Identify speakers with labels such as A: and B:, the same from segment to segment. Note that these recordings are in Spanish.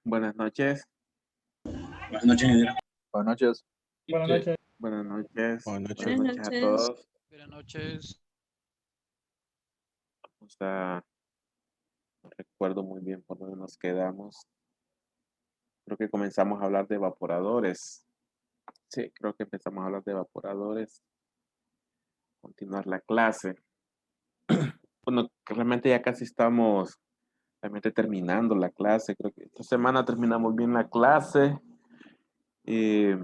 A: Buenas noches,
B: Buenas noches, ingeniero.
C: Buenas noches.
D: Buenas noches.
A: buenas noches,
B: Buenas
A: buenas
B: noches.
E: Buenas
A: noches a
E: noches.
A: todos.
D: Buenas noches.
A: O sea, no recuerdo muy bien por dónde nos quedamos. Creo que comenzamos a hablar de evaporadores. Sí, creo que empezamos a hablar de evaporadores. Continuar la clase. Bueno, que realmente ya casi estamos realmente terminando la clase. Creo que esta semana terminamos bien la clase. Eh,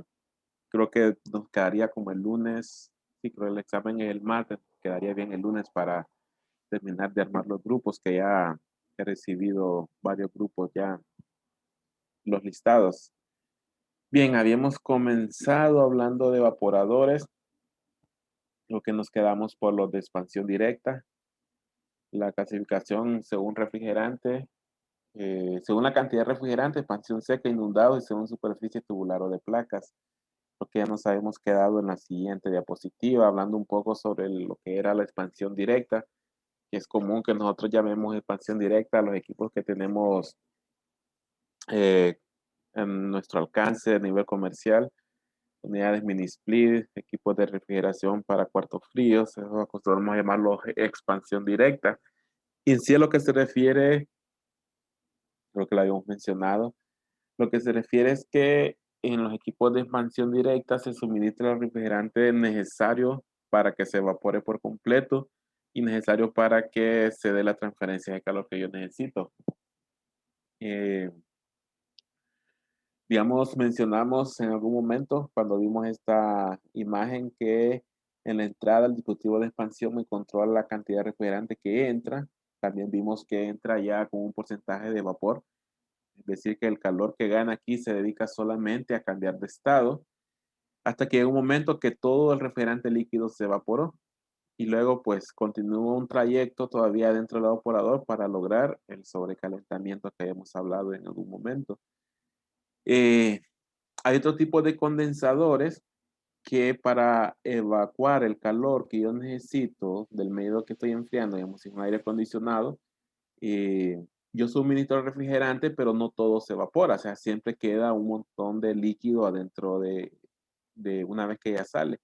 A: Creo que nos quedaría como el lunes. Sí, creo que el examen es el martes. Quedaría bien el lunes para terminar de armar los grupos, que ya he recibido varios grupos ya los listados. Bien, habíamos comenzado hablando de evaporadores, lo que nos quedamos por los de expansión directa, la clasificación según refrigerante, según la cantidad de refrigerante, expansión seca, inundado y según superficie tubular o de placas. Lo que ya nos habíamos quedado en la siguiente diapositiva, hablando un poco sobre lo que era la expansión directa, que es común que nosotros llamemos expansión directa a los equipos que tenemos eh, en nuestro alcance a nivel comercial, unidades mini split, equipos de refrigeración para cuartos fríos, eso acostumbramos a llamarlo expansión directa. Y en sí a lo que se refiere, creo que lo habíamos mencionado, lo que se refiere es que en los equipos de expansión directa se suministra el refrigerante necesario para que se evapore por completo y necesario para que se dé la transferencia de calor que yo necesito. Eh, Digamos, mencionamos en algún momento cuando vimos esta imagen que en la entrada el dispositivo de expansión me controla la cantidad de refrigerante que entra. También vimos que entra ya con un porcentaje de vapor. Es decir, que el calor que gana aquí se dedica solamente a cambiar de estado hasta que llega un momento que todo el refrigerante líquido se evaporó y luego pues continúa un trayecto todavía dentro del evaporador para lograr el sobrecalentamiento que habíamos hablado en algún momento. Eh, Hay otro tipo de condensadores que para evacuar el calor que yo necesito del medio que estoy enfriando, digamos, si es un aire acondicionado, yo suministro el refrigerante, pero no todo se evapora, o sea, siempre queda un montón de líquido adentro de una vez que ya sale.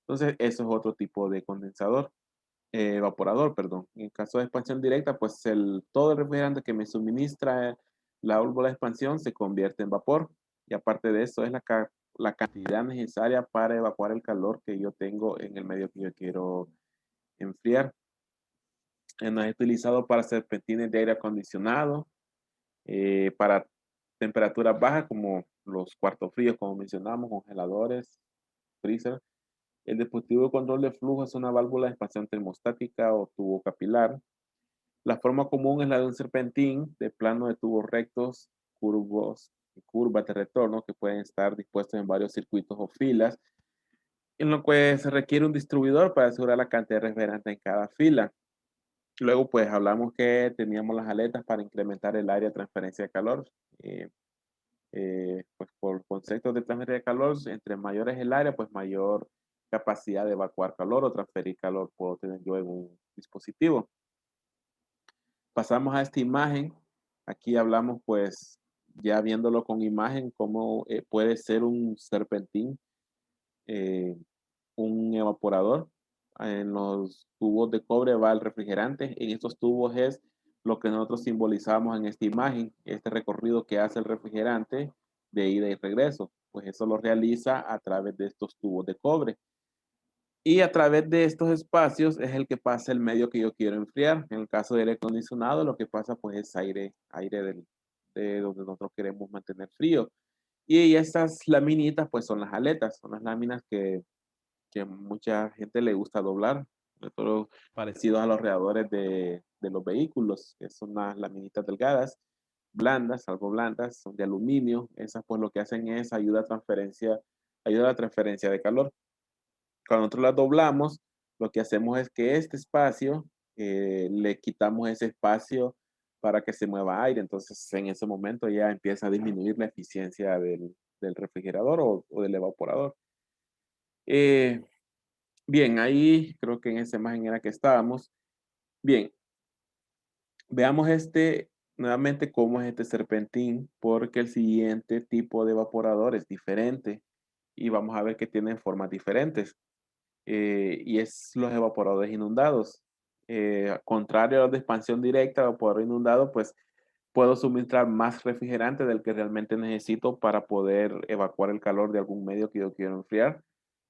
A: Entonces, eso es otro tipo de condensador, evaporador, perdón. En el caso de expansión directa, pues todo el refrigerante que me suministra la válvula de expansión se convierte en vapor. Y aparte de eso, es la cantidad necesaria para evacuar el calor que yo tengo en el medio que yo quiero enfriar. No es utilizado para serpentines de aire acondicionado, para temperaturas bajas como los cuartos fríos, como mencionamos, congeladores, freezer. El dispositivo de control de flujo es una válvula de expansión termostática o tubo capilar. La forma común es la de un serpentín de plano de tubos rectos, curvos y curvas de retorno que pueden estar dispuestos en varios circuitos o filas, en lo que se requiere un distribuidor para asegurar la cantidad de refrigerante en cada fila. Luego, pues hablamos que teníamos las aletas para incrementar el área de transferencia de calor. Eh, pues por conceptos de transferencia de calor, entre mayor es el área, pues mayor capacidad de evacuar calor o transferir calor puedo tener yo en un dispositivo. Pasamos a esta imagen. Aquí hablamos, pues, ya viéndolo con imagen, cómo puede ser un serpentín, eh, un evaporador. En los tubos de cobre va el refrigerante. En estos tubos es lo que nosotros simbolizamos en esta imagen, este recorrido que hace el refrigerante de ida y regreso. Pues eso lo realiza a través de estos tubos de cobre. Y a través de estos espacios es el que pasa el medio que yo quiero enfriar. En el caso del aire acondicionado, lo que pasa pues es aire de donde nosotros queremos mantener frío. Y estas laminitas pues son las aletas, son las láminas que mucha gente le gusta doblar, sobre todo parecidos a los radiadores de los vehículos, que son unas laminitas delgadas, blandas, algo blandas, son de aluminio. Esas pues lo que hacen es ayuda a la transferencia de calor. Cuando nosotros las doblamos, lo que hacemos es que este espacio, le quitamos ese espacio para que se mueva aire. Entonces, en ese momento ya empieza a disminuir la eficiencia del refrigerador o del evaporador. Eh, Bien, ahí creo que en esa imagen era que estábamos. Bien, veamos este nuevamente cómo es este serpentín, porque el siguiente tipo de evaporador es diferente y vamos a ver que tienen formas diferentes. Y es los evaporadores inundados. Contrario a los de expansión directa, evaporador inundado, pues puedo suministrar más refrigerante del que realmente necesito para poder evacuar el calor de algún medio que yo quiero enfriar.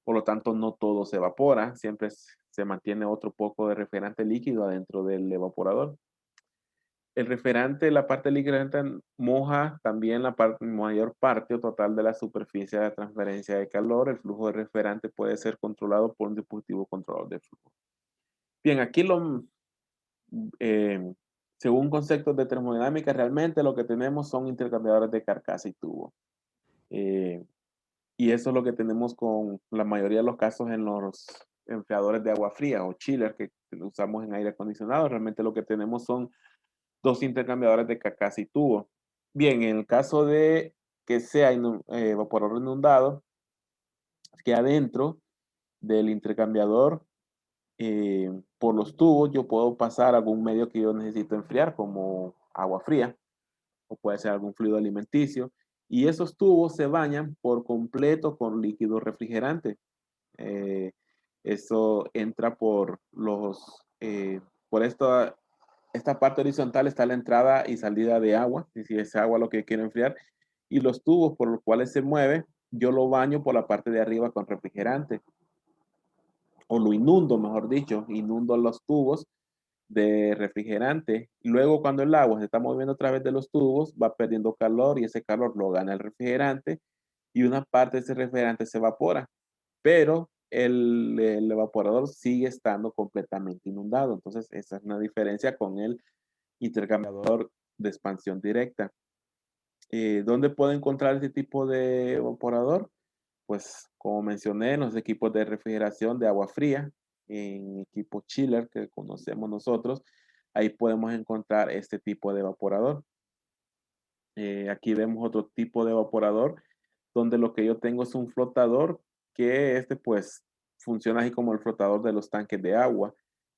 A: Por lo tanto, no todo se evapora, siempre se mantiene otro poco de refrigerante líquido adentro del evaporador. El refrigerante, la parte líquida moja también la mayor parte o total de la superficie de transferencia de calor. El flujo de refrigerante puede ser controlado por un dispositivo controlador de flujo. Bien, aquí eh, según conceptos de termodinámica, realmente lo que tenemos son intercambiadores de carcasa y tubo. Eh, y eso es lo que tenemos con la mayoría de los casos en los enfriadores de agua fría o chiller que usamos en aire acondicionado. Realmente lo que tenemos son dos intercambiadores de carcasa y tubo. Bien, en el caso de que sea evaporador inundado, que adentro del intercambiador por los tubos yo puedo pasar algún medio que yo necesito enfriar, como agua fría, o puede ser algún fluido alimenticio, y esos tubos se bañan por completo con líquido refrigerante. Eh, Eso entra por esta parte horizontal está la entrada y salida de agua, y si es agua lo que quiero enfriar, y los tubos por los cuales se mueve, yo lo baño por la parte de arriba con refrigerante, o lo inundo, mejor dicho, inundo los tubos de refrigerante. Luego, cuando el agua se está moviendo a través de los tubos, va perdiendo calor y ese calor lo gana el refrigerante y una parte de ese refrigerante se evapora, pero el evaporador sigue estando completamente inundado. Entonces, esa es una diferencia con el intercambiador de expansión directa. ¿Dónde puedo encontrar este tipo de evaporador? Pues como mencioné, en los equipos de refrigeración de agua fría, en equipos chiller que conocemos nosotros, ahí podemos encontrar este tipo de evaporador. Aquí vemos otro tipo de evaporador, donde lo que yo tengo es un flotador que pues funciona así como el flotador de los tanques de agua.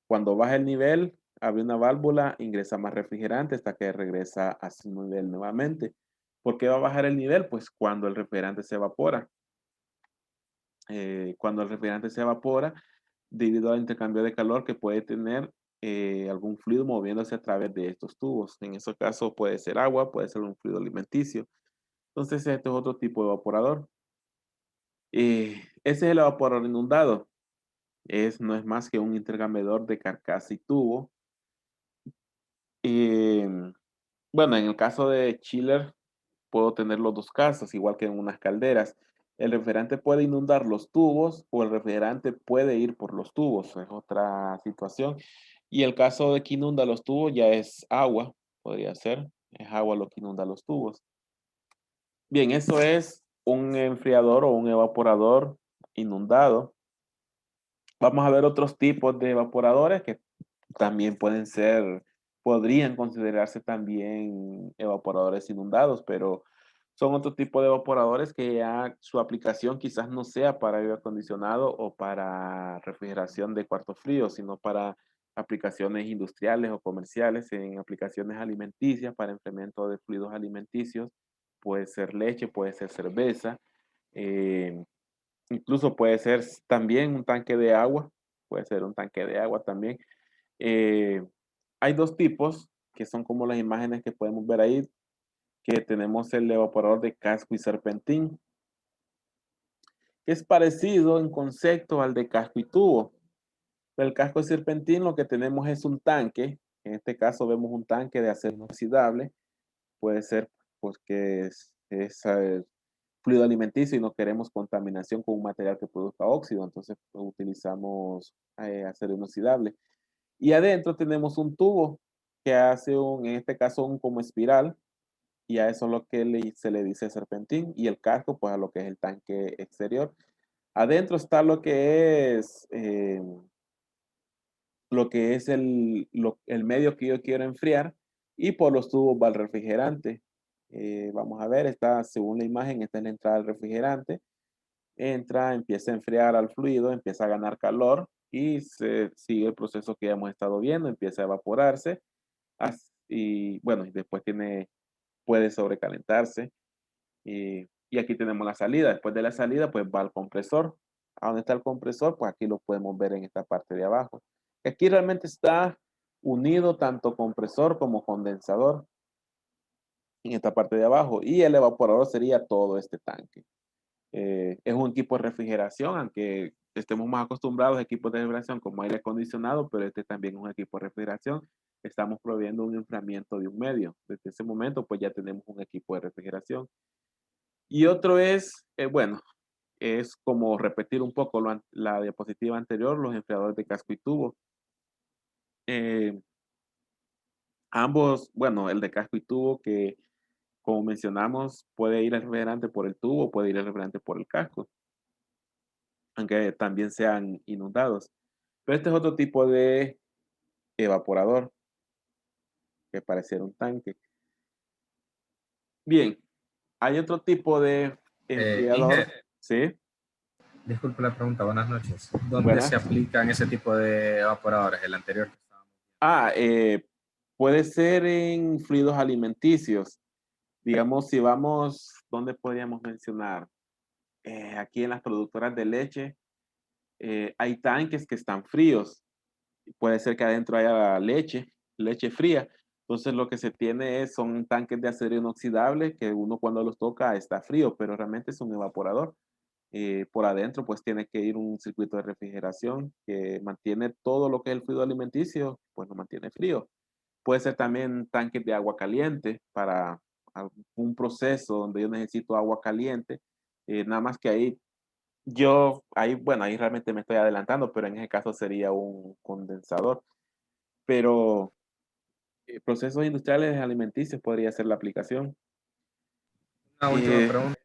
A: Cuando baja el nivel, abre una válvula, ingresa más refrigerante hasta que regresa a su nivel nuevamente. ¿Por qué va a bajar el nivel? Pues cuando el refrigerante se evapora. Cuando el refrigerante se evapora, debido al intercambio de calor que puede tener algún fluido moviéndose a través de estos tubos. En ese caso puede ser agua, puede ser un fluido alimenticio. Entonces, este es otro tipo de evaporador. Ese es el evaporador inundado. No es más que un intercambiador de carcasa y tubo. Eh, bueno, en el caso de chiller, puedo tener los dos casos, igual que en unas calderas. El refrigerante puede inundar los tubos o el refrigerante puede ir por los tubos, es otra situación. Y el caso de que inunda los tubos ya es agua, podría ser, es agua lo que inunda los tubos. Bien, eso es un enfriador o un evaporador inundado. Vamos a ver otros tipos de evaporadores que también podrían considerarse también evaporadores inundados, pero son otro tipo de evaporadores que ya su aplicación quizás no sea para aire acondicionado o para refrigeración de cuartos fríos, sino para aplicaciones industriales o comerciales, en aplicaciones alimenticias, para enfriamiento de fluidos alimenticios, puede ser leche, puede ser cerveza, eh, incluso puede ser también un tanque de agua, puede ser un tanque de agua también. Eh, Hay dos tipos que son como las imágenes que podemos ver ahí, que tenemos el evaporador de casco y serpentín, que es parecido en concepto al de casco y tubo. El casco y serpentín lo que tenemos es un tanque, en este caso vemos un tanque de acero inoxidable, puede ser pues que es fluido alimenticio y no queremos contaminación con un material que produzca óxido, entonces pues, utilizamos acero inoxidable. Y adentro tenemos un tubo que hace en este caso, un como espiral, y a eso es lo que se le dice serpentín, y el casco, pues a lo que es el tanque exterior. Adentro está lo que es el medio que yo quiero enfriar, y por los tubos va el refrigerante. Vamos a ver, según la imagen, esta es la entrada del refrigerante. Entra, empieza a enfriar al fluido, empieza a ganar calor y se sigue el proceso que ya hemos estado viendo, empieza a evaporarse y bueno, y después puede sobrecalentarse. Y aquí tenemos la salida. Después de la salida, pues va al compresor. ¿A dónde está el compresor? Pues aquí lo podemos ver en esta parte de abajo. Aquí realmente está unido tanto compresor como condensador en esta parte de abajo. Y el evaporador sería todo este tanque. Es un equipo de refrigeración, aunque estemos más acostumbrados a equipos de refrigeración como aire acondicionado, pero este también es un equipo de refrigeración. Estamos proveyendo un enfriamiento de un medio. Desde ese momento, pues ya tenemos un equipo de refrigeración. Y otro es, bueno, es como repetir un poco la diapositiva anterior, los enfriadores de casco y tubo. Eh, ambos, bueno, el de casco y tubo que, como mencionamos, puede ir el refrigerante por el tubo, puede ir el refrigerante por el casco, aunque también sean inundados. Pero este es otro tipo de evaporador, que parece un tanque. Bien, hay otro tipo de
B: Inge,
A: enfriador, ¿sí?
B: disculpe la pregunta, buenas noches. ¿Dónde se
A: Buenas.
B: aplican ese tipo de evaporadores? El anterior que estábamos.
A: Ah, puede ser en fluidos alimenticios. Digamos, si vamos, ¿dónde podríamos mencionar? Aquí en las productoras de leche, hay tanques que están fríos. Puede ser que adentro haya leche fría. Entonces lo que se tiene son tanques de acero inoxidable que uno cuando los toca está frío, pero realmente es un evaporador. Por adentro pues tiene que ir un circuito de refrigeración que mantiene todo lo que es el fluido alimenticio, pues lo mantiene frío. Puede ser también tanques de agua caliente para algún proceso donde yo necesito agua caliente. Nada más que bueno, ahí realmente me estoy adelantando, pero en ese caso sería un condensador. Pero procesos industriales alimenticios podría ser la aplicación.
B: Una última
A: Eh,
B: pregunta.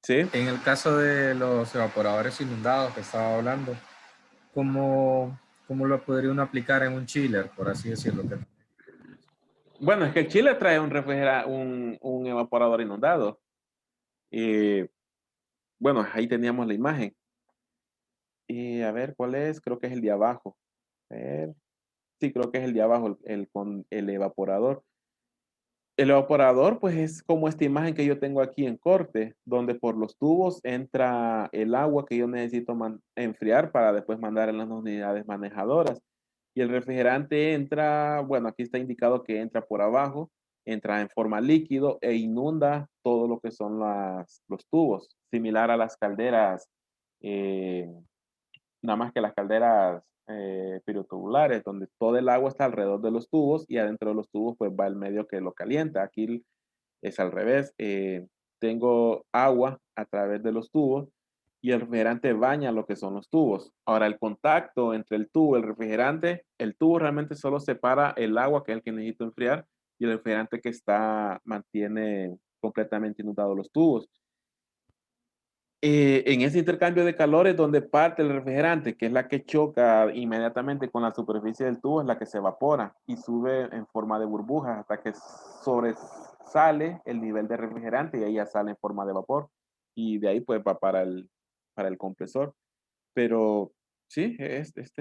A: sí.
B: En el caso de los evaporadores inundados que estaba hablando, ¿cómo lo podría uno aplicar en un chiller, por así decirlo?
A: Bueno, es que Chile trae un evaporador inundado. Eh, bueno, ahí teníamos la imagen. Y a ver, ¿cuál es? Creo que es el de abajo. A ver. Sí, creo que es el de abajo, con el evaporador. El evaporador, pues es como esta imagen que yo tengo aquí en corte, donde por los tubos entra el agua que yo necesito enfriar para después mandar en las unidades manejadoras. Y el refrigerante entra, bueno, aquí está indicado que entra por abajo, entra en forma líquido e inunda todo lo que son los tubos, similar a las calderas eh, nada más que las calderas pirotubulares, donde todo el agua está alrededor de los tubos y adentro de los tubos pues va el medio que lo calienta. Aquí es al revés. Tengo agua a través de los tubos y el refrigerante baña lo que son los tubos. Ahora, el contacto entre el tubo y el refrigerante, el tubo realmente solo separa el agua, que es el que necesito enfriar, y el refrigerante mantiene completamente inundados los tubos. En ese intercambio de calor es donde parte el refrigerante, que es la que choca inmediatamente con la superficie del tubo, es la que se evapora y sube en forma de burbujas hasta que sobresale el nivel de refrigerante y ahí ya sale en forma de vapor. Y de ahí pues va para el compresor. Pero sí, este es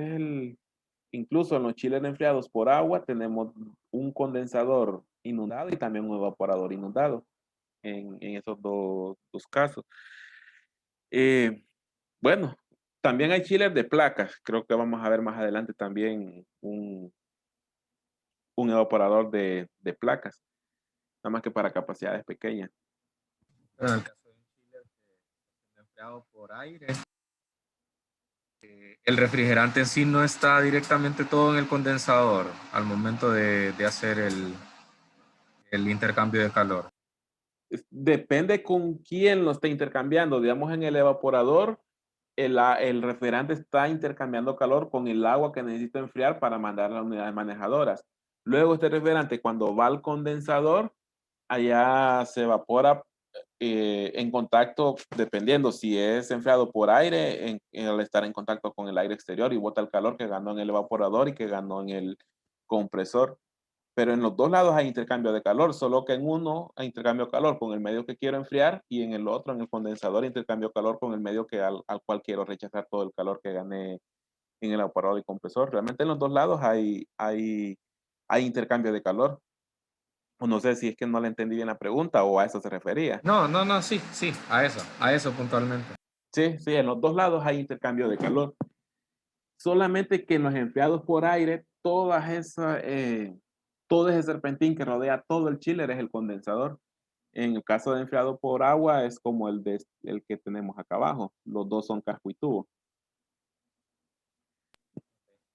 A: incluso en los chiles enfriados por agua tenemos un condensador inundado y también un evaporador inundado en esos dos casos. Eh, bueno, también hay chillers de placas. Creo que vamos a ver más adelante también un evaporador de placas, nada más que para capacidades pequeñas.
B: Pero en el caso de un chiller que es enfriado por aire, el refrigerante en sí no está directamente todo en el condensador al momento de hacer el intercambio de calor.
A: Depende con quién lo esté intercambiando. Digamos, en el evaporador, el refrigerante está intercambiando calor con el agua que necesito enfriar para mandar a las unidades manejadoras. Luego, este refrigerante, cuando va al condensador, allá se evapora en contacto, dependiendo si es enfriado por aire, al estar en contacto con el aire exterior y bota el calor que ganó en el evaporador y que ganó en el compresor. Pero en los dos lados hay intercambio de calor, solo que en uno hay intercambio de calor con el medio que quiero enfriar y en el otro, en el condensador, intercambio de calor con el medio al cual quiero rechazar todo el calor que gané en el evaporador y compresor. Realmente en los dos lados hay intercambio de calor. O no sé si es que no le entendí bien la pregunta o a eso se refería.
B: No, no, no, sí, sí, a eso puntualmente.
A: Sí, sí, en los dos lados hay intercambio de calor. Solamente que en los enfriados por aire, todo ese serpentín que rodea todo el chiller es el condensador. En el caso de enfriado por agua es como el que tenemos acá abajo. Los dos son casco y tubo.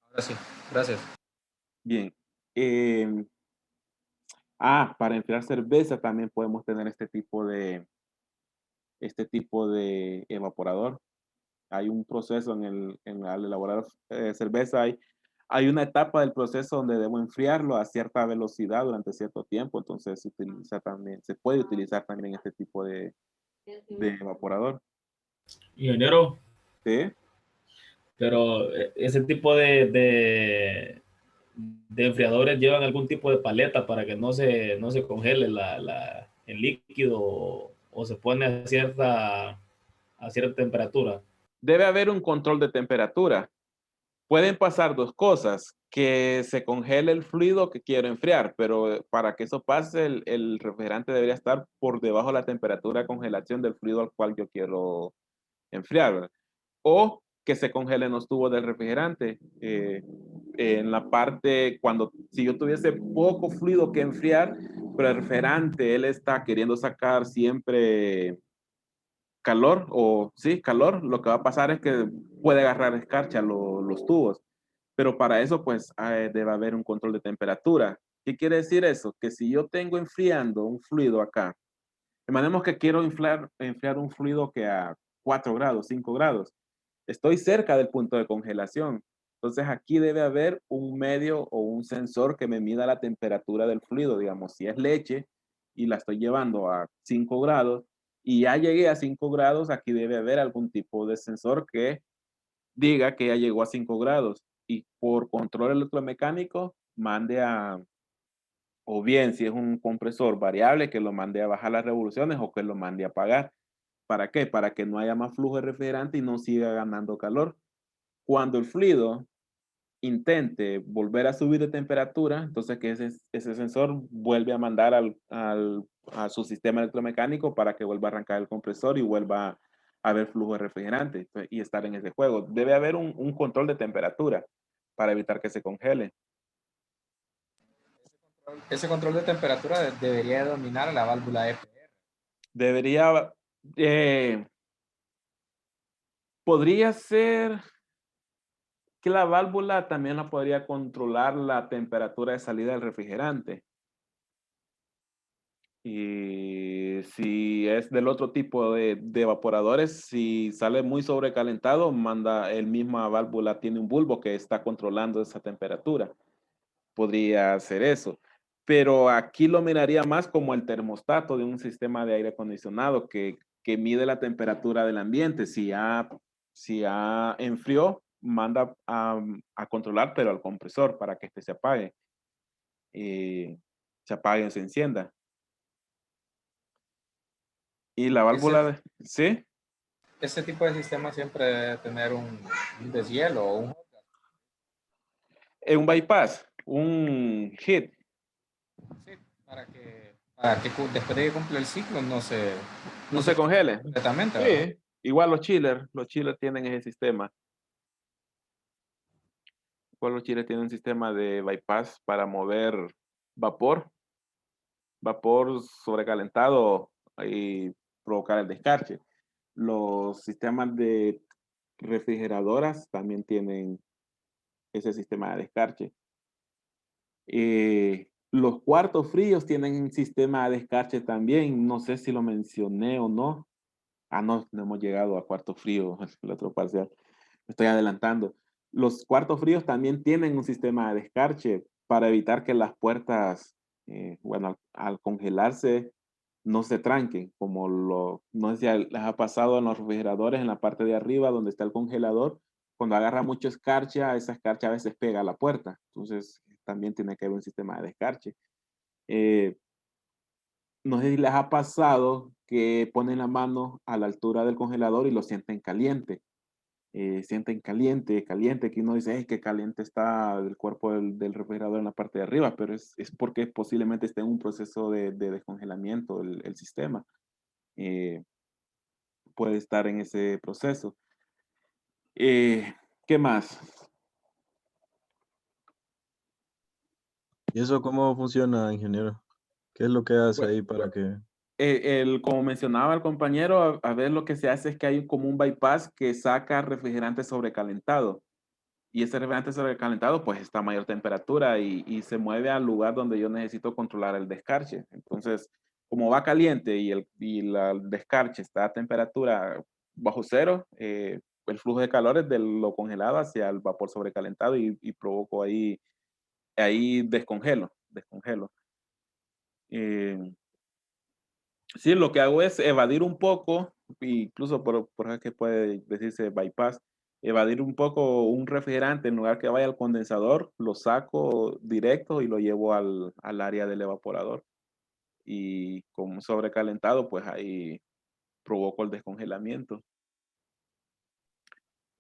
B: Ahora sí, gracias.
A: Bien. em, para enfriar cerveza también podemos tener este tipo de evaporador. Hay un proceso al elaborar cerveza, hay una etapa del proceso donde debo enfriarlo a cierta velocidad durante cierto tiempo, entonces se puede utilizar también este tipo de evaporador.
C: Ingeniero,
A: ¿Sí?
C: pero ese tipo de enfriadores llevan algún tipo de paleta para que no se congele el líquido o se pone a cierta temperatura.
A: Debe haber un control de temperatura. Pueden pasar dos cosas, que se congele el fluido que quiero enfriar, pero para que eso pase, el refrigerante debería estar por debajo de la temperatura de congelación del fluido al cual yo quiero enfriar, ¿verdad? O que se congelen los tubos del refrigerante. En la parte, si yo tuviese poco fluido que enfriar, pero el refrigerante, él está queriendo sacar siempre calor, o sí, calor, lo que va a pasar es que puede agarrar escarcha los tubos. Pero para eso, pues, debe haber un control de temperatura. ¿Qué quiere decir eso? Que si yo tengo enfriando un fluido acá, imaginemos que quiero enfriar un fluido que a 4 grados, 5 grados, estoy cerca del punto de congelación. Entonces aquí debe haber un medio o un sensor que me mida la temperatura del fluido. Digamos, si es leche y la estoy llevando a 5 grados y ya llegué a 5 grados, aquí debe haber algún tipo de sensor que diga que ya llegó a 5 grados y por control electromecánico mande o bien si es un compresor variable, que lo mande a bajar las revoluciones o que lo mande a apagar. ¿Para qué? Para que no haya más flujo de refrigerante y no siga ganando calor. Cuando el fluido intente volver a subir de temperatura, entonces que ese sensor vuelve a mandar a su sistema electromecánico para que vuelva a arrancar el compresor y vuelva a haber flujo de refrigerante y estar en ese juego. Debe haber un control de temperatura para evitar que se congele.
B: Ese control de temperatura debería dominar la válvula EPR.
A: Debería, eh, podría ser que la válvula también la podría controlar la temperatura de salida del refrigerante. Y si es del otro tipo de evaporadores, si sale muy sobrecalentado, el misma válvula tiene un bulbo que está controlando esa temperatura. Podría hacer eso. Pero aquí lo miraría más como el termostato de un sistema de aire acondicionado que mide la temperatura del ambiente. Si ya enfrió, manda a controlar, pero al compresor para que este se apague. Se apague o se encienda. Y la válvula ¿sí?
B: Ese tipo de sistema siempre debe tener un deshielo o un...
A: Un bypass, un hit.
B: Sí, para que después de que cumple el ciclo
A: No se congele.
B: completamente, ¿verdad?
A: Sí, igual los chillers tienen ese sistema. Igual los chillers tienen un sistema de bypass para mover vapor, vapor sobrecalentado y provocar el descarche. Los sistemas de refrigeradoras también tienen ese sistema de descarche. Los cuartos fríos tienen un sistema de descarche también. No sé si lo mencioné o no. No hemos llegado a cuarto frío, el otro parcial. Me estoy adelantando. Los cuartos fríos también tienen un sistema de descarche para evitar que las puertas, bueno, al congelarse, no se tranquen, no sé si les ha pasado en los refrigeradores, en la parte de arriba donde está el congelador, cuando agarra mucho escarcha, esa escarcha a veces pega a la puerta. Entonces, también tiene que haber un sistema de descarche. Eh, no sé si les ha pasado que ponen la mano a la altura del congelador y lo sienten caliente. sienten caliente, caliente, que uno dice, "Ey, qué caliente está el cuerpo del refrigerador en la parte de arriba", pero es porque posiblemente esté en un proceso de descongelamiento el sistema. Eh, puede estar en ese proceso. ¿Qué más?
E: ¿Y eso cómo funciona, ingeniero? ¿Qué es lo que hace
A: Pues,
E: ahí para que...
A: como mencionaba el compañero, a ver, lo que se hace es que hay como un bypass que saca refrigerante sobrecalentado. Y ese refrigerante sobrecalentado pues está a mayor temperatura y se mueve al lugar donde yo necesito controlar el descarche. Entonces, como va caliente el descarche está a temperatura bajo cero, el flujo de calor es de lo congelado hacia el vapor sobrecalentado y provoco ahí descongelo. Eh, sí, lo que hago es evadir un poco, incluso por eso es que puede decirse bypass, evadir un poco un refrigerante en lugar que vaya al condensador, lo saco directo y lo llevo al área del evaporador. Y como sobrecalentado, pues ahí provoco el descongelamiento.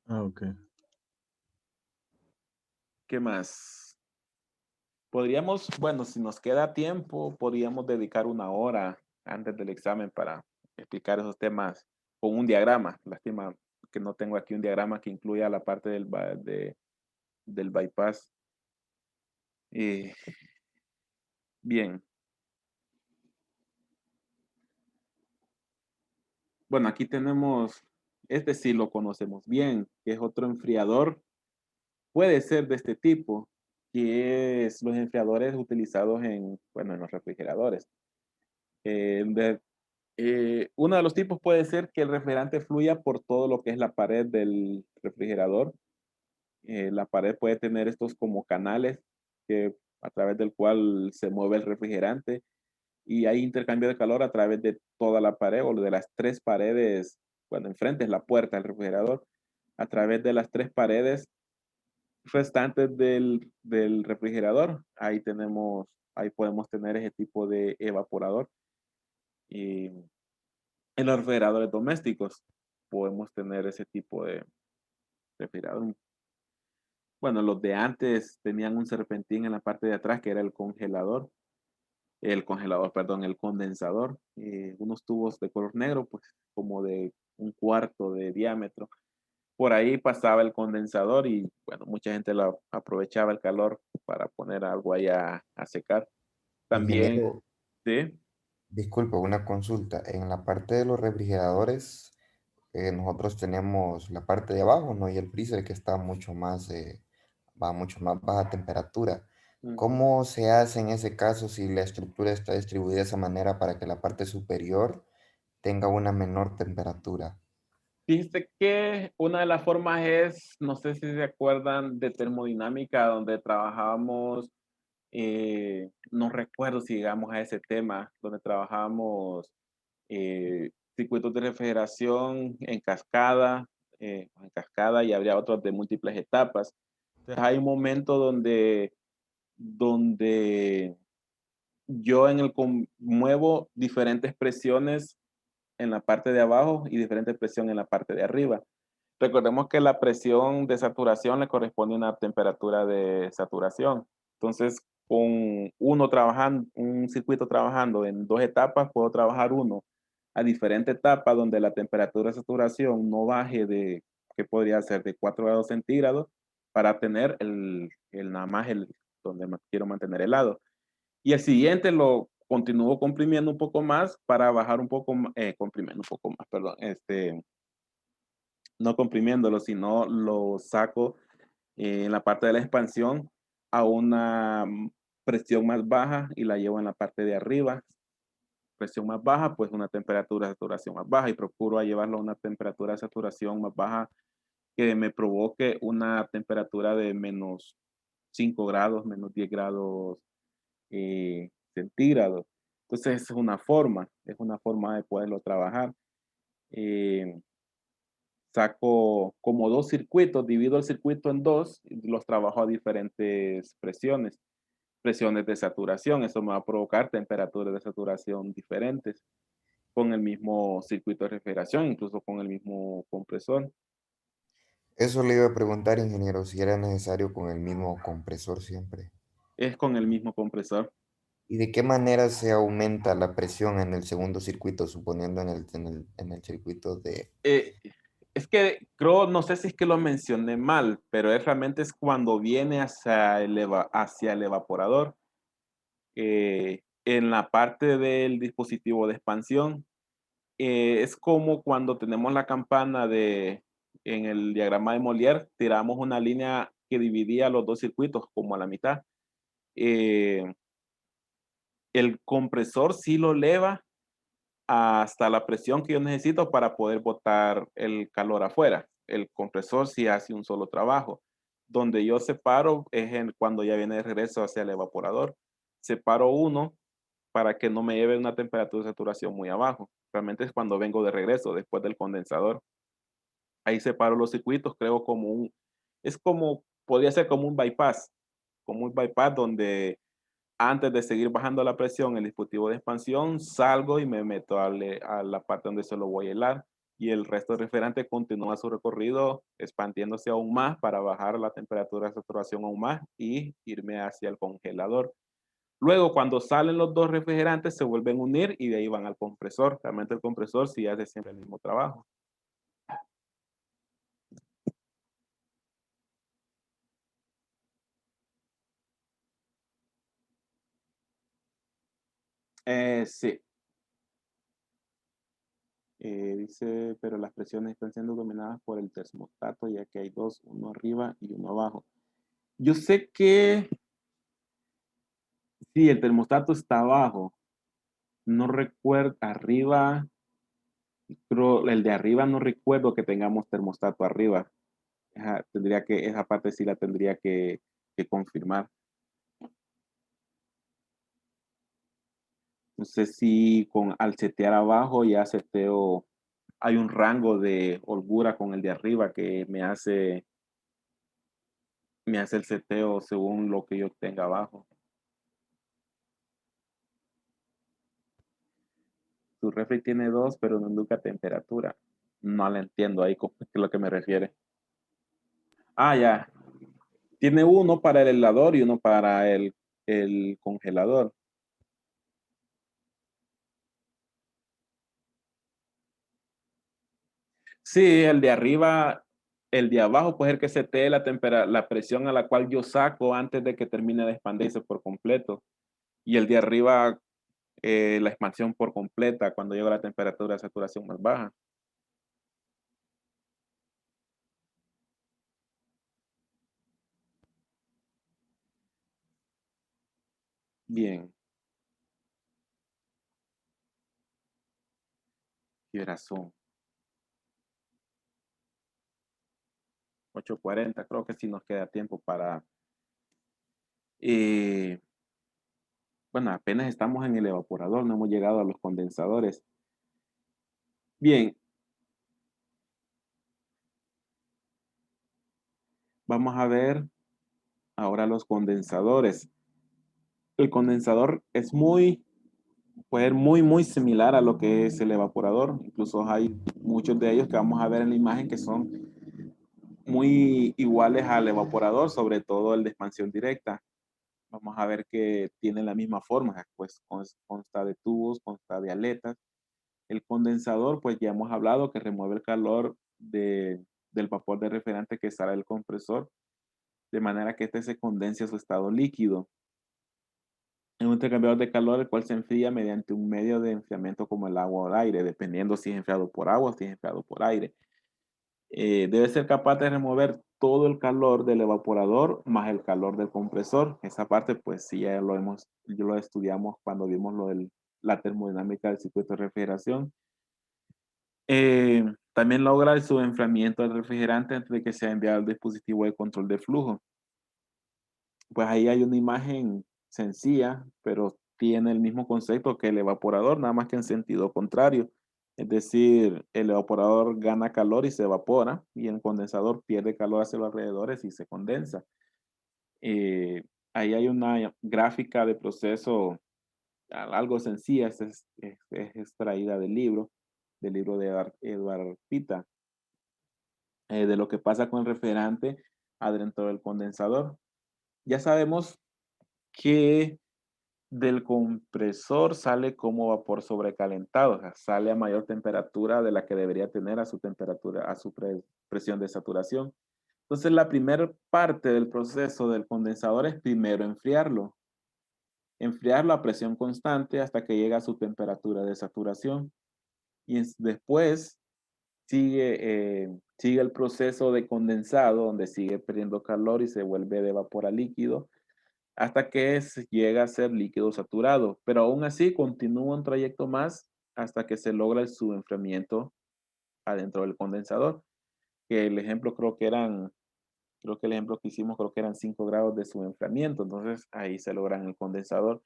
E: Ah, ok.
A: ¿Qué más? Podríamos, bueno, si nos queda tiempo, podríamos dedicar una hora antes del examen para explicar esos temas con un diagrama. Lástima que no tengo aquí un diagrama que incluya la parte del bypass. Eh, bien. Bueno, aquí tenemos, este sí lo conocemos bien, que es otro enfriador. Puede ser de este tipo, que es los enfriadores utilizados bueno, en los refrigeradores. Eh, de- uno de los tipos puede ser que el refrigerante fluya por todo lo que es la pared del refrigerador. La pared puede tener estos como canales a través del cual se mueve el refrigerante y hay intercambio de calor a través de toda la pared o de las tres paredes. Bueno, enfrente es la puerta del refrigerador. A través de las tres paredes restantes del refrigerador, ahí podemos tener ese tipo de evaporador. Y en los refrigeradores domésticos podemos tener ese tipo de refrigerador. Bueno, los de antes tenían un serpentín en la parte de atrás que era perdón, el condensador, unos tubos de color negro, pues como de un cuarto de diámetro. Por ahí pasaba el condensador y bueno, mucha gente aprovechaba el calor para poner algo ahí a secar. También,
F: Ingeniero,
A: sí.
F: disculpa, una consulta. En la parte de los refrigeradores, nosotros tenemos la parte de abajo, ¿no? Y el freezer que está va a mucho más baja temperatura.
A: Ujú.
F: ¿Cómo se hace en ese caso si la estructura está distribuida de esa manera para que la parte superior tenga una menor temperatura?
A: Fíjese que una de las formas es, no sé si se acuerdan de termodinámica, donde trabajábamos, no recuerdo si llegamos a ese tema, donde trabajábamos circuitos de refrigeración en cascada y habría otros de múltiples etapas. Entonces hay un momento donde yo muevo diferentes presiones en la parte de abajo y diferente presión en la parte de arriba. Recordemos que la presión de saturación le corresponde a una temperatura de saturación. Entonces, con un circuito trabajando en dos etapas, puedo trabajar uno a diferente etapa donde la temperatura de saturación no baje que podría ser de 4 grados centígrados para tener nada más donde quiero mantener helado. Y el siguiente lo continúo comprimiendo un poco más para bajar un poco, comprimiendo un poco más, perdón, no comprimiéndolo, sino lo saco en la parte de la expansión a una presión más baja y la llevo en la parte de arriba. Presión más baja, pues una temperatura de saturación más baja y procuro a llevarlo a una temperatura de saturación más baja que me provoque una temperatura de menos 5 grados, menos 10 grados centígrados. Entonces es una forma de poderlo trabajar. Eh, Saco como dos circuitos, divido el circuito en dos y los trabajo a diferentes presiones de saturación. Eso me va a provocar temperaturas de saturación diferentes con el mismo circuito de refrigeración, incluso con el mismo compresor.
F: Eso le iba a preguntar, ingeniero, si era necesario con el mismo compresor siempre.
A: Es con el mismo compresor.
F: ¿Y de qué manera se aumenta la presión en el segundo circuito, suponiendo en el circuito de...
A: Eh, es que creo, no sé si es que lo mencioné mal, pero realmente es cuando viene hacia el evaporador. En la parte del dispositivo de expansión, es como cuando tenemos la campana en el diagrama de Molière, tiramos una línea que dividía los dos circuitos como a la mitad. Eh, el compresor sí lo eleva hasta la presión que yo necesito para poder botar el calor afuera. El compresor sí hace un solo trabajo. Donde yo separo es cuando ya viene de regreso hacia el evaporador. Separo uno para que no me lleve una temperatura de saturación muy abajo. Realmente es cuando vengo de regreso, después del condensador. Ahí separo los circuitos, creo podría ser como un bypass donde antes de seguir bajando la presión, el dispositivo de expansión, salgo y me meto a la parte donde se lo voy a helar y el resto del refrigerante continúa su recorrido expandiéndose aún más para bajar la temperatura de saturación aún más y irme hacia el congelador. Luego, cuando salen los dos refrigerantes, se vuelven a unir y de ahí van al compresor. Realmente el compresor sí hace siempre el mismo trabajo. Sí. Dice, pero las presiones están siendo dominadas por el termostato, ya que hay dos, uno arriba y uno abajo. Yo sé que sí, el termostato está abajo. No recuerdo, arriba, creo, el de arriba no recuerdo que tengamos termostato arriba. Esa parte sí la tendría que confirmar. No sé si al setear abajo ya seteo, hay un rango de holgura con el de arriba que me hace el seteo según lo que yo tenga abajo. Tu refri tiene dos, pero no indica temperatura. No la entiendo ahí con qué es lo que me refiere. Ah, ya. Tiene uno para el helador y uno para el congelador. Sí, el de arriba, el de abajo puede ser que setee la presión a la cual yo saco antes de que termine de expandirse por completo. Y el de arriba, la expansión por completa cuando llega a la temperatura de saturación más baja. Bien. ¿Qué horas son? 8:40. Creo que sí nos queda tiempo para... eh, bueno, apenas estamos en el evaporador, no hemos llegado a los condensadores. Bien, vamos a ver ahora los condensadores. El condensador puede ser muy similar a lo que es el evaporador. Incluso hay muchos de ellos que vamos a ver en la imagen que son muy iguales al evaporador, sobre todo el de expansión directa. Vamos a ver que tienen la misma forma, pues consta de tubos, consta de aletas. El condensador, pues ya hemos hablado que remueve el calor del vapor de refrigerante que sale del compresor, de manera que este se condense a su estado líquido. Es un intercambiador de calor el cual se enfría mediante un medio de enfriamiento como el agua o el aire, dependiendo si es enfriado por agua o si es enfriado por aire. Debe ser capaz de remover todo el calor del evaporador más el calor del compresor. Esa parte, pues sí, yo lo estudiamos cuando vimos la termodinámica del circuito de refrigeración. También logra el subenfriamiento del refrigerante antes de que sea enviado al dispositivo de control de flujo. Pues ahí hay una imagen sencilla, pero tiene el mismo concepto que el evaporador, nada más que en sentido contrario. Es decir, el evaporador gana calor y se evapora, y el condensador pierde calor hacia los alrededores y se condensa. Eh, Ahí hay una gráfica de proceso algo sencilla, es extraída del libro de Edward Pita. de lo que pasa con el refrigerante adentro del condensador. Ya sabemos que del compresor sale como vapor sobrecalentado, o sea, sale a mayor temperatura de la que debería tener a su temperatura, a su presión de saturación. Entonces, la primera parte del proceso del condensador es primero enfriarlo. Enfriarlo a presión constante hasta que llega a su temperatura de saturación. Y después sigue el proceso de condensado, donde sigue perdiendo calor y se vuelve de vapor a líquido, hasta que llega a ser líquido saturado. Pero aún así continúa un trayecto más hasta que se logra el subenfriamiento adentro del condensador. Que el ejemplo creo que el ejemplo que hicimos, creo que eran 5 grados de subenfriamiento. Entonces ahí se logra en el condensador.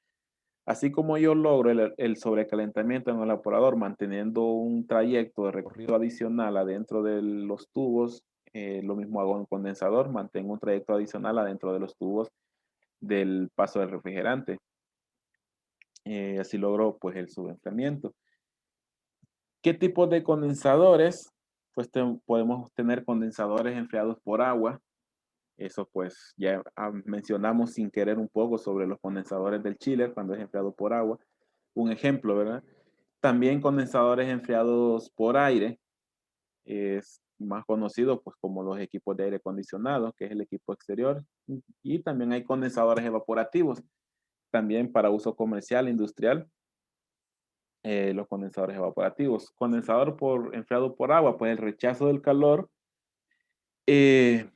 A: Así como yo logro el sobrecalentamiento en el evaporador manteniendo un trayecto de recorrido adicional adentro de los tubos, lo mismo hago en el condensador, mantengo un trayecto adicional adentro de los tubos del paso del refrigerante. Así logro pues el subenfriamiento. ¿Qué tipo de condensadores? Pues podemos tener condensadores enfriados por agua. Eso pues ya mencionamos sin querer un poco sobre los condensadores del chiller cuando es enfriado por agua. Un ejemplo, ¿verdad? También condensadores enfriados por aire. Es más conocido pues como los equipos de aire acondicionado, que es el equipo exterior. Y también hay condensadores evaporativos, también para uso comercial, industrial. Los condensadores evaporativos. Condensador enfriado por agua, pues el rechazo del calor es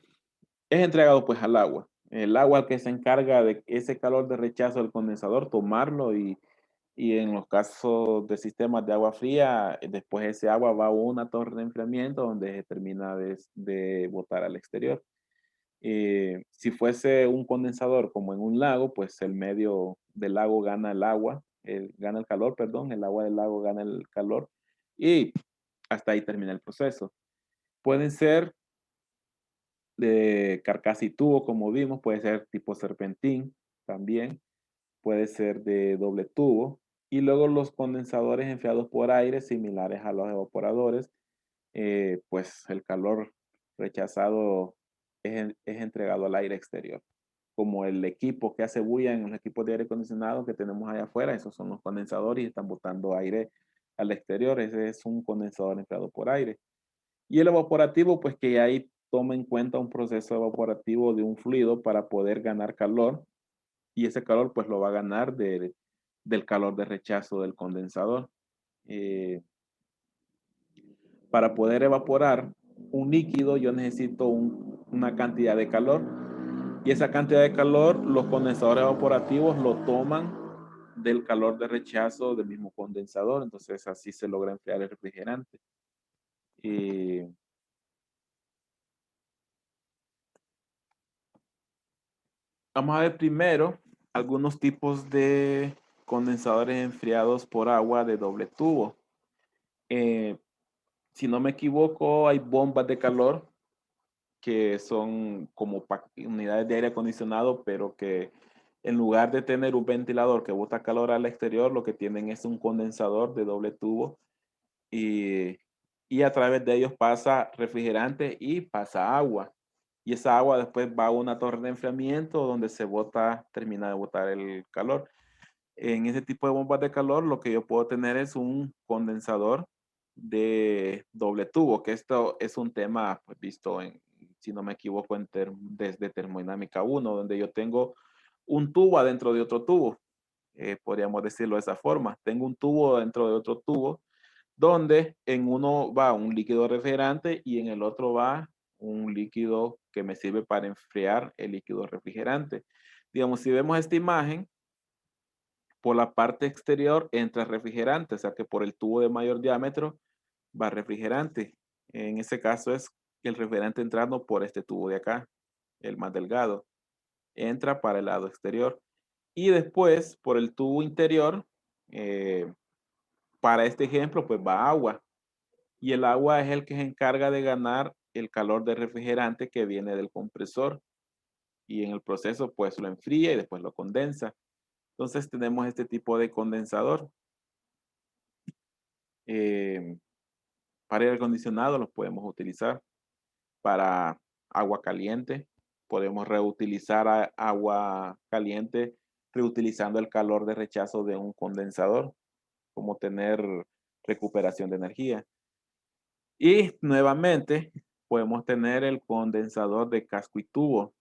A: entregado pues al agua. El agua que se encarga de ese calor de rechazo del condensador, tomarlo y en los casos de sistemas de agua fría, después ese agua va a una torre de enfriamiento donde se termina de botar al exterior. Si fuese un condensador como en un lago, pues el medio del lago gana el agua, gana el calor, perdón, el agua del lago gana el calor y hasta ahí termina el proceso. Pueden ser de carcasa y tubo, como vimos, puede ser tipo serpentín también, puede ser de doble tubo. Y luego los condensadores enfriados por aire, similares a los evaporadores, pues el calor rechazado es entregado al aire exterior. Como el equipo que hace bulla en los equipos de aire acondicionado que tenemos allá afuera, esos son los condensadores y están botando aire al exterior. Ese es un condensador enfriado por aire. Y el evaporativo, pues que ahí toma en cuenta un proceso evaporativo de un fluido para poder ganar calor. Y ese calor, pues lo va a ganar del calor de rechazo del condensador. Eh, para poder evaporar un líquido, yo necesito una cantidad de calor. Y esa cantidad de calor, los condensadores evaporativos lo toman del calor de rechazo del mismo condensador. Entonces así se logra enfriar el refrigerante. Vamos a ver primero algunos tipos de condensadores enfriados por agua de doble tubo. Si no me equivoco, hay bombas de calor que son como unidades de aire acondicionado, pero que en lugar de tener un ventilador que bota calor al exterior, lo que tienen es un condensador de doble tubo y a través de ellos pasa refrigerante y pasa agua. Y esa agua después va a una torre de enfriamiento donde termina de botar el calor. En ese tipo de bombas de calor, lo que yo puedo tener es un condensador de doble tubo, que esto es un tema pues, visto si no me equivoco, desde termodinámica 1, donde yo tengo un tubo adentro de otro tubo. Podríamos decirlo de esa forma. Tengo un tubo dentro de otro tubo, donde en uno va un líquido refrigerante y en el otro va un líquido que me sirve para enfriar el líquido refrigerante. Digamos, si vemos esta imagen, por la parte exterior entra refrigerante, o sea que por el tubo de mayor diámetro va refrigerante. En ese caso es el refrigerante entrando por este tubo de acá, el más delgado. Entra para el lado exterior. Y después, por el tubo interior, para este ejemplo, pues va agua. Y el agua es el que se encarga de ganar el calor del refrigerante que viene del compresor. Y en el proceso, pues lo enfría y después lo condensa. Entonces tenemos este tipo de condensador. Para aire acondicionado los podemos utilizar. para agua caliente. Podemos reutilizar agua caliente reutilizando el calor de rechazo de un condensador, como tener recuperación de energía. Y nuevamente podemos tener el condensador de casco y tubo,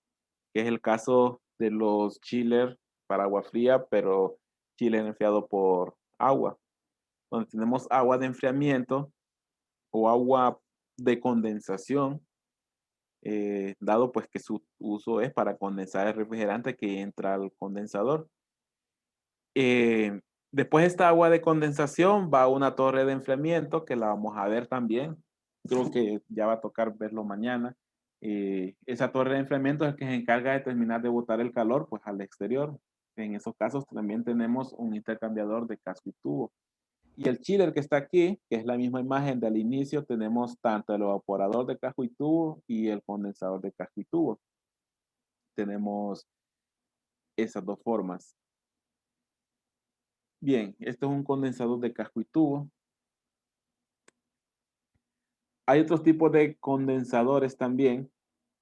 A: que es el caso de los chillers para agua fría, pero chiller enfriado por agua. Donde tenemos agua de enfriamiento o agua de condensación, dado pues que su uso es para condensar el refrigerante que entra al condensador. Después esta agua de condensación va a una torre de enfriamiento que la vamos a ver también. Creo que ya va a tocar verlo mañana. Esa torre de enfriamiento es el que se encarga de terminar de botar el calor pues al exterior. En esos casos también tenemos un intercambiador de casco y tubo. Y el chiller que está aquí, que es la misma imagen del inicio, tenemos tanto el evaporador de casco y tubo y el condensador de casco y tubo. Tenemos esas dos formas. Bien, esto es un condensador de casco y tubo. Hay otros tipos de condensadores también,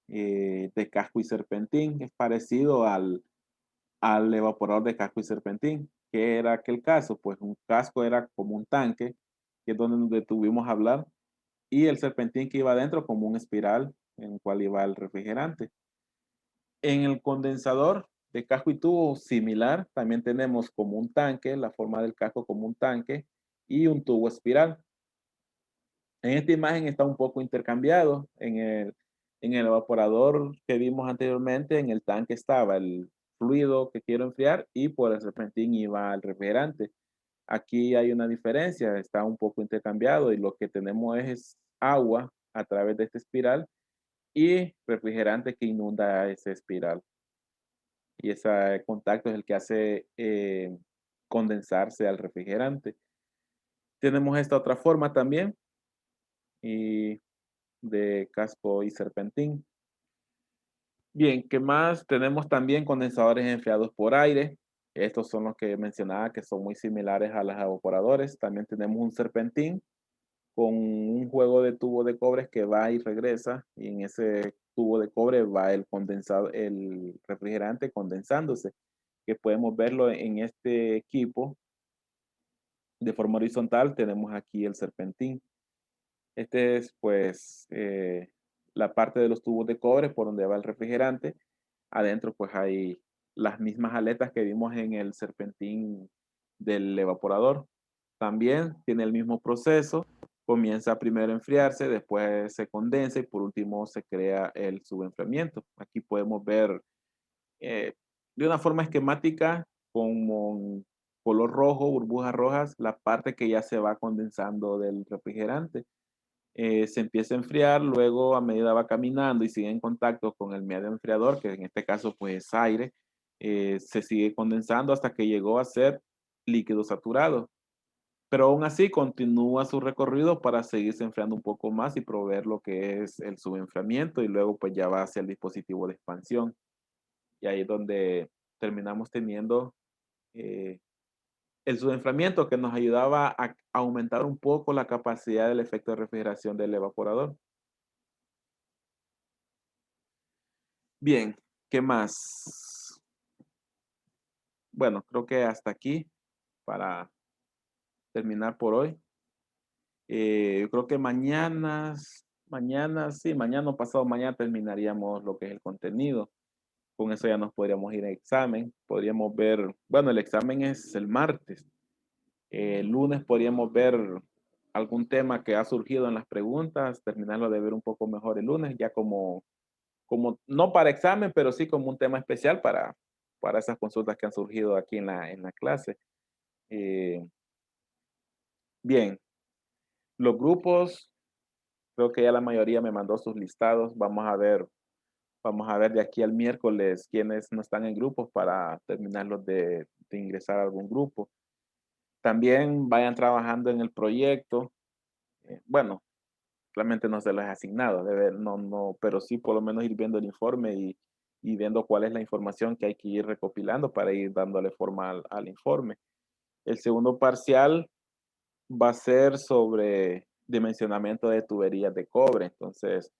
A: de casco y serpentín. Es parecido al evaporador de casco y serpentín. ¿Qué era aquel caso? Pues un casco era como un tanque, que es donde nos detuvimos a hablar, y el serpentín que iba adentro como un espiral en el cual iba el refrigerante. En el condensador de casco y tubo similar, también tenemos como un tanque, la forma del casco como un tanque y un tubo espiral. En esta imagen está un poco intercambiado. En el evaporador que vimos anteriormente, en el tanque estaba el fluido que quiero enfriar y por el serpentín iba el refrigerante. Aquí hay una diferencia, está un poco intercambiado y lo que tenemos es agua a través de esta espiral y refrigerante que inunda esa espiral. Y ese contacto es el que hace condensarse al refrigerante. Tenemos esta otra forma también y de casco y serpentín. Bien, ¿qué más? Tenemos también condensadores enfriados por aire. Estos son los que mencionaba que son muy similares a los evaporadores. También tenemos un serpentín con un juego de tubo de cobre que va y regresa. Y en ese tubo de cobre va el condensado, el refrigerante condensándose, que podemos verlo en este equipo de forma horizontal. Tenemos aquí el serpentín. Este es pues la parte de los tubos de cobre por donde va el refrigerante. Adentro pues hay las mismas aletas que vimos en el serpentín del evaporador. También tiene el mismo proceso. Comienza primero a enfriarse, después se condensa y por último se crea el subenfriamiento. Aquí podemos ver de una forma esquemática con color rojo, burbujas rojas, la parte que ya se va condensando del refrigerante. Se empieza a enfriar, luego a medida va caminando y sigue en contacto con el medio enfriador, que en este caso pues es aire, se sigue condensando hasta que llegó a ser líquido saturado. Pero aún así continúa su recorrido para seguirse enfriando un poco más y proveer lo que es el subenfriamiento y luego pues ya va hacia el dispositivo de expansión. Y ahí es donde terminamos teniendo eh, el subenfriamiento que nos ayudaba a aumentar un poco la capacidad del efecto de refrigeración del evaporador. Bien, ¿qué más? Bueno, creo que hasta aquí para terminar por hoy. Yo creo que mañana o pasado mañana terminaríamos lo que es el contenido. Con eso ya nos podríamos ir a examen. Podríamos ver, bueno, el examen es el martes. El lunes podríamos ver algún tema que ha surgido en las preguntas, terminarlo de ver un poco mejor el lunes, ya como no para examen, pero sí como un tema especial para esas consultas que han surgido aquí en la clase. Eh, bien, los grupos, creo que ya la mayoría me mandó sus listados. Vamos a ver de aquí al miércoles quiénes no están en grupos para terminarlos de ingresar a algún grupo. También vayan trabajando en el proyecto. Bueno, realmente no se los he asignado, no, pero sí por lo menos ir viendo el informe y viendo cuál es la información que hay que ir recopilando para ir dándole forma al informe. El segundo parcial va a ser sobre dimensionamiento de tuberías de cobre. Entonces,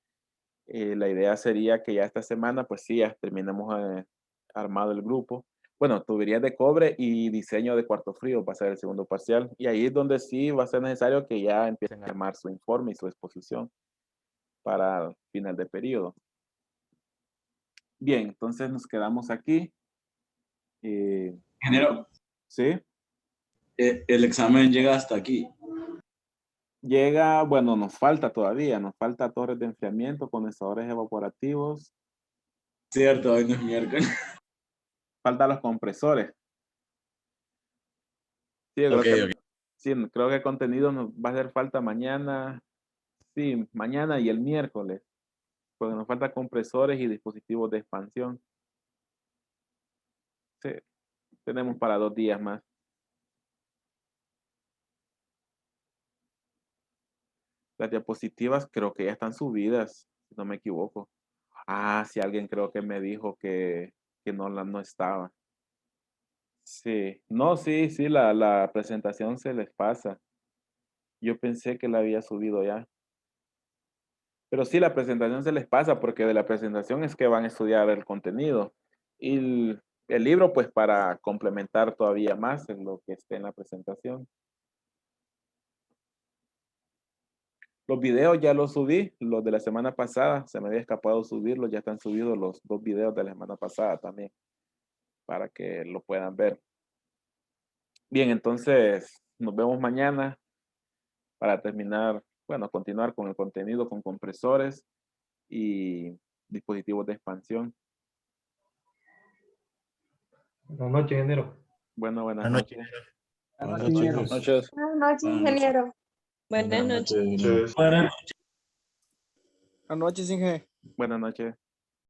A: La idea sería que ya esta semana, pues sí, ya terminemos armado el grupo. Bueno, tuberías de cobre y diseño de cuarto frío va a ser el segundo parcial. Y ahí es donde sí va a ser necesario que ya empiecen a armar su informe y su exposición para el final de periodo. Bien, entonces nos quedamos aquí.
G: Ingeniero,
A: ¿Sí?
G: el examen llega hasta aquí.
A: Llega, bueno, nos falta todavía, nos falta torres de enfriamiento, condensadores evaporativos,
G: Cierto, hoy no es miércoles.
A: faltan los compresores. Sí, yo creo
G: Ok,
A: que,
G: ok.
A: sí, creo que el contenido nos va a hacer falta mañana, sí, mañana y el miércoles, porque nos falta compresores y dispositivos de expansión. Sí, tenemos para 2 días más. Las diapositivas creo que ya están subidas, si no me equivoco. Ah, sí, alguien creo que me dijo que no estaba. Sí, no, sí, sí, la presentación se les pasa. Yo pensé que la había subido ya. Pero sí, la presentación se les pasa porque de la presentación es que van a estudiar el contenido. Y el libro, pues, para complementar todavía más en lo que esté en la presentación. Los videos ya los subí, los de la semana pasada, se me había escapado subirlos, ya están subidos los 2 videos de la semana pasada también, para que lo puedan ver. Bien, entonces nos vemos mañana para terminar, bueno, continuar con el contenido con compresores y dispositivos de expansión.
C: Buenas noches, ingeniero.
A: Bueno, buenas
B: Buenas
A: noches.
E: Buenas
G: Buenas noches.
H: Buenas noches,
G: Buenas noches.
H: ingeniero. Buenas
G: Buenas
H: noches.
G: noches.
D: Buenas noches, Inge.
A: Buenas noches.